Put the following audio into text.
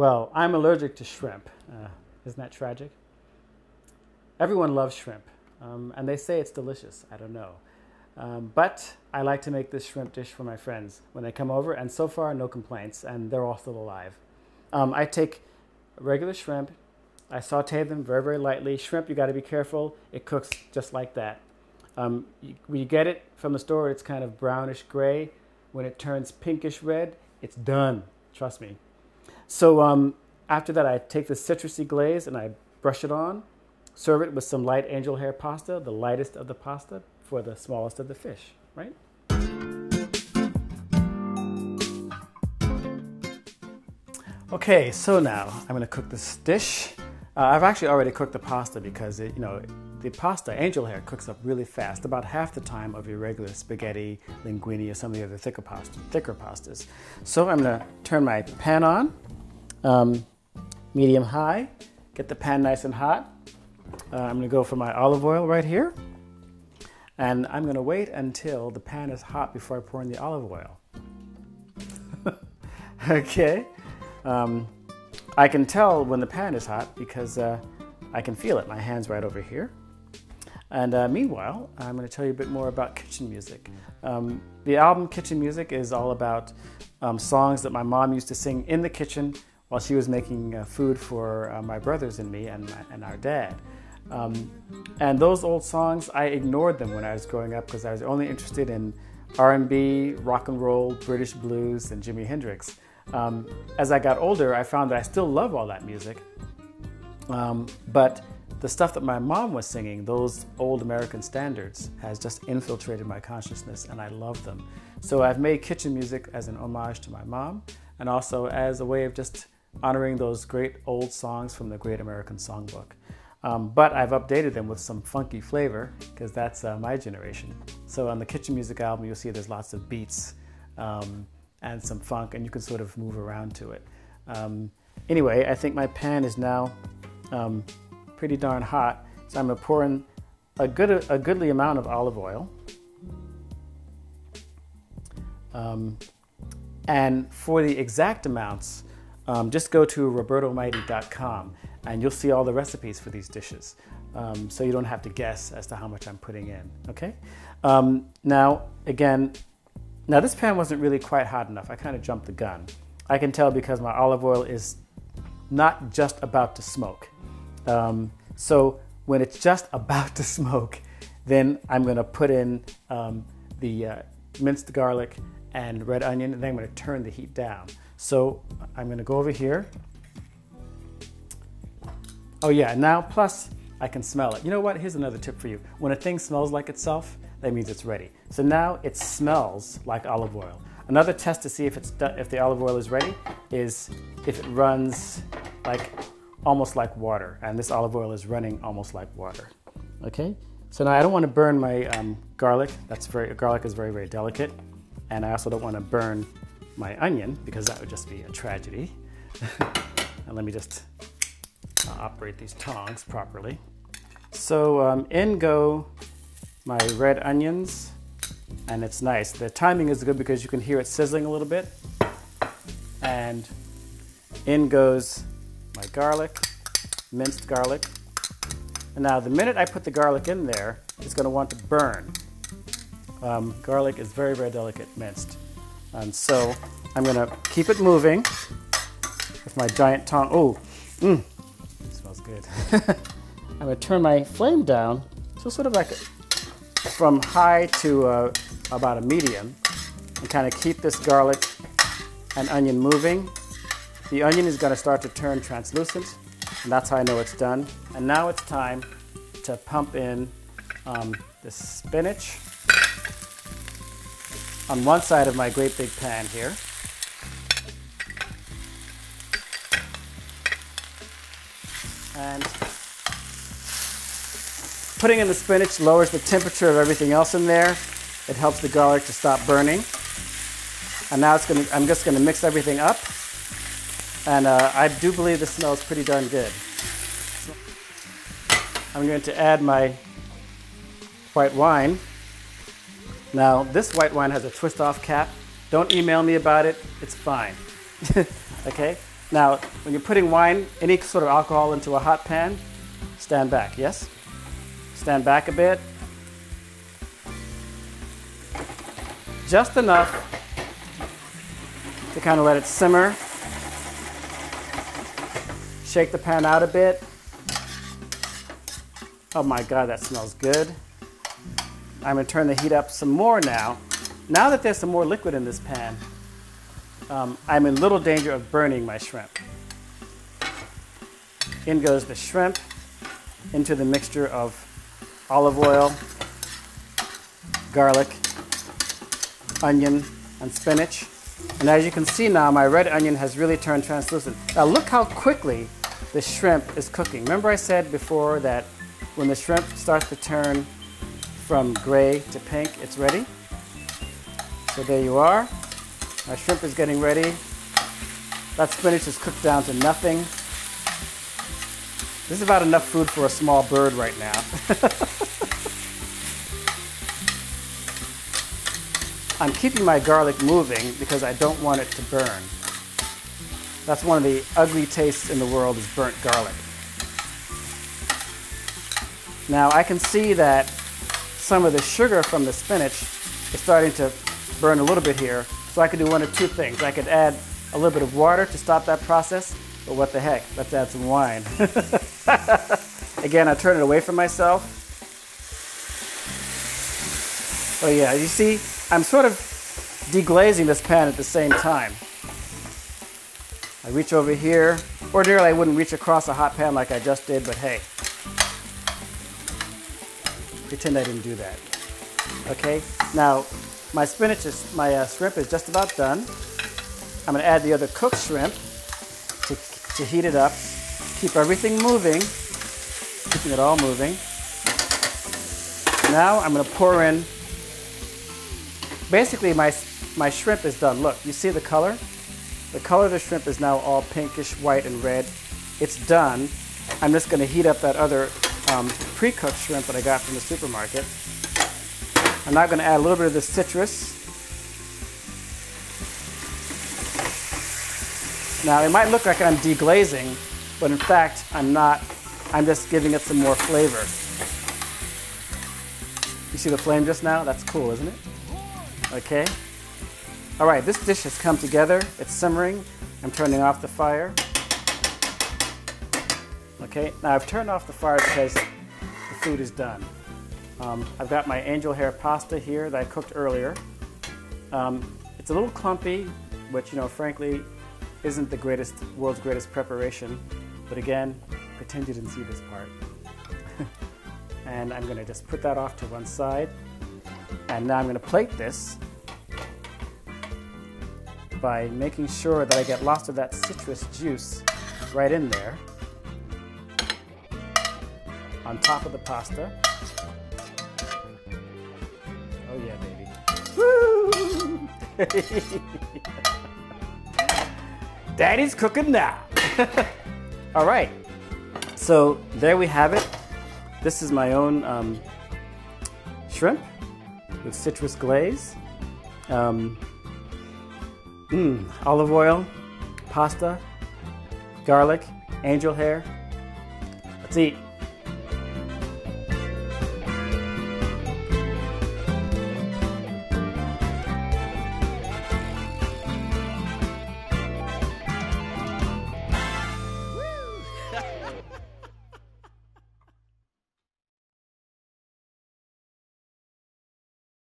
Well, I'm allergic to shrimp. Isn't that tragic? Everyone loves shrimp, and they say it's delicious. I don't know. But I like to make this shrimp dish for my friends when they come over, and so far, no complaints, and they're all still alive. I take regular shrimp, I saute them very, very lightly. Shrimp, you got to be careful. It cooks just like that. When you get it from the store, it's kind of brownish gray. When it turns pinkish red, it's done. Trust me. So after that, I take the citrusy glaze and I brush it on. Serve it with some light angel hair pasta, the lightest of the pasta for the smallest of the fish, right? Okay, so now I'm going to cook this dish. I've actually already cooked the pasta because the pasta, angel hair, cooks up really fast, about half the time of your regular spaghetti, linguine, or some of the other thicker pastas. So I'm going to turn my pan on, medium high, get the pan nice and hot. I'm going to go for my olive oil right here, and I'm going to wait until the pan is hot before I pour in the olive oil. Okay. I can tell when the pan is hot because I can feel it. My hand's right over here. And meanwhile, I'm going to tell you a bit more about kitchen music. The album Kitchen Music is all about songs that my mom used to sing in the kitchen while she was making food for my brothers and me and our dad. And those old songs, I ignored them when I was growing up because I was only interested in R&B, rock and roll, British blues, and Jimi Hendrix. As I got older, I found that I still love all that music, but the stuff that my mom was singing, those old American standards, has just infiltrated my consciousness, and I love them. So I've made kitchen music as an homage to my mom, and also as a way of just honoring those great old songs from the Great American Songbook. But I've updated them with some funky flavor, because that's my generation. So on the Kitchen Music album, you'll see there's lots of beats, and some funk, and you can sort of move around to it. Anyway, I think my pan is now pretty darn hot, so I'm going to pour in a goodly amount of olive oil. And for the exact amounts, just go to robertomighty.com, and you'll see all the recipes for these dishes. So you don't have to guess as to how much I'm putting in, okay? Now this pan wasn't really quite hot enough. I kind of jumped the gun. I can tell because my olive oil is not just about to smoke. So when it's just about to smoke, then I'm going to put in the minced garlic and red onion, and then I'm going to turn the heat down. So I'm going to go over here. Oh yeah, now plus I can smell it. You know what? Here's another tip for you. When a thing smells like itself, that means it's ready. So now it smells like olive oil. Another test to see if the olive oil is ready is if it runs almost like water, and this olive oil is running almost like water. Okay. So now I don't want to burn my garlic. Garlic is very, very delicate, and I also don't want to burn my onion because that would just be a tragedy. And let me just operate these tongs properly. So in go my red onions, and it's nice. The timing is good because you can hear it sizzling a little bit. And in goes my garlic, minced garlic. And now the minute I put the garlic in there, it's going to want to burn. Garlic is very, very delicate minced. And so I'm going to keep it moving with my giant tong. Oh, it smells good. I'm going to turn my flame down, so sort of like from high to about a medium, and kind of keep this garlic and onion moving. The onion is going to start to turn translucent, and that's how I know it's done. And now it's time to pump in the spinach on one side of my great big pan here. And putting in the spinach lowers the temperature of everything else in there. It helps the garlic to stop burning. And now I'm just going to mix everything up. And I do believe this smells pretty darn good. I'm going to add my white wine. Now, this white wine has a twist-off cap. Don't email me about it. It's fine. Okay? Now, when you're putting wine, any sort of alcohol into a hot pan, stand back, yes? Stand back a bit. Just enough to kind of let it simmer. Shake the pan out a bit. Oh my God, that smells good. I'm going to turn the heat up some more now. Now that there's some more liquid in this pan, I'm in little danger of burning my shrimp. In goes the shrimp into the mixture of olive oil, garlic, onion, and spinach. And as you can see now, my red onion has really turned translucent. Now look how quickly the shrimp is cooking. Remember I said before that when the shrimp starts to turn from gray to pink, it's ready? So there you are. My shrimp is getting ready. That spinach is cooked down to nothing. This is about enough food for a small bird right now. I'm keeping my garlic moving because I don't want it to burn. That's one of the ugly tastes in the world, is burnt garlic. Now I can see that some of the sugar from the spinach is starting to burn a little bit here, so I could do one of two things. I could add a little bit of water to stop that process, but what the heck, let's add some wine. Again, I turn it away from myself. Oh yeah, you see, I'm sort of deglazing this pan at the same time. I reach over here. Ordinarily, I wouldn't reach across a hot pan like I just did, but hey, pretend I didn't do that. Okay, now my shrimp is just about done. I'm going to add the other cooked shrimp to heat it up. Keep everything moving, keeping it all moving. Now I'm going to pour in. Basically, my shrimp is done. Look, you see the color? The color of the shrimp is now all pinkish, white, and red. It's done. I'm just going to heat up that other pre-cooked shrimp that I got from the supermarket. I'm now going to add a little bit of the citrus. Now, it might look like I'm deglazing, but in fact, I'm not. I'm just giving it some more flavor. You see the flame just now? That's cool, isn't it? Okay. All right, this dish has come together. It's simmering. I'm turning off the fire. Okay, now I've turned off the fire because the food is done. I've got my angel hair pasta here that I cooked earlier. It's a little clumpy, which, frankly, isn't the world's greatest preparation. But again, pretend you didn't see this part. And I'm going to just put that off to one side. And now I'm going to plate this by making sure that I get lots of that citrus juice right in there on top of the pasta. Oh yeah, baby. Woo! Daddy's cooking now. All right, so there we have it. This is my own shrimp with citrus glaze. Olive oil, pasta, garlic, angel hair. Let's eat.